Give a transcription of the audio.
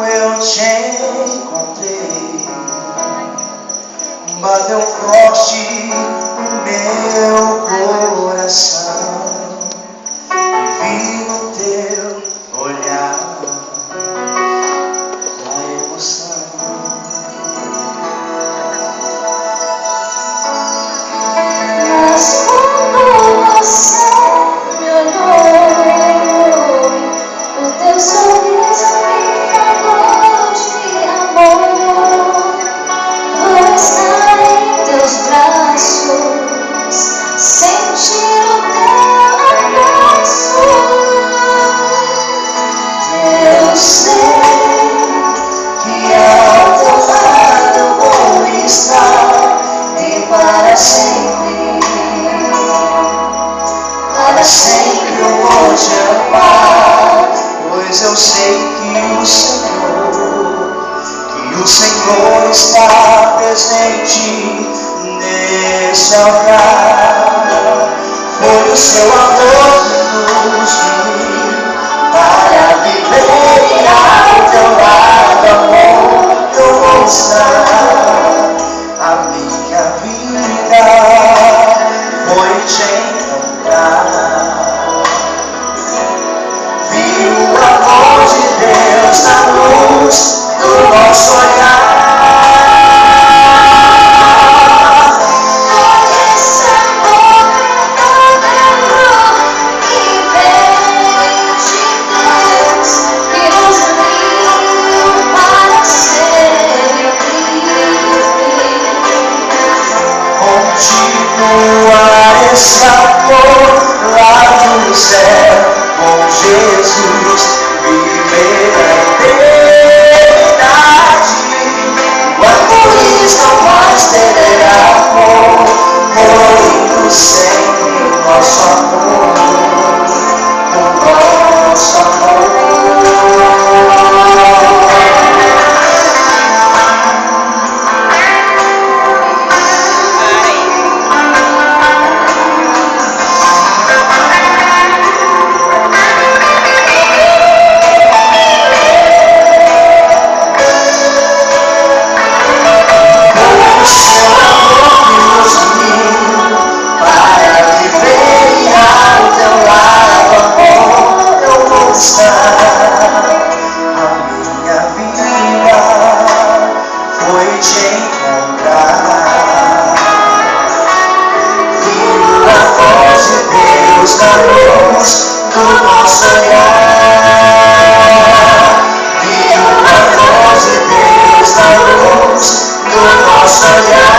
eu te encontrei, bateu forte no meu coração, e vi no teu olhar a emoção. Mas quando você me olhou, o teu sorriso me falou de amor. Vou estar em teus braços, sentir o teu abraço. Eu sei que ao teu lado vou estar, e para sempre eu vou te amar, Pois eu sei que o Senhor está presente nesse altar. Foi o seu amor que nos uniu para viver ao teu lado, amor. Eu vou estar, a minha vida foi te encontrar. Vi o amor de Deus na luz do nosso olhar. esse amor verdadeiro que vem de Deus, que nos uniu para sempre. Continua esse amor lá no céu, com Jesus viver a eternidade. O arco-íris não mais terá cor, colorindo sempre o nosso amor, o nosso amor. Na luz do nosso olhar, vi o amor de Deus na luz do nosso olhar.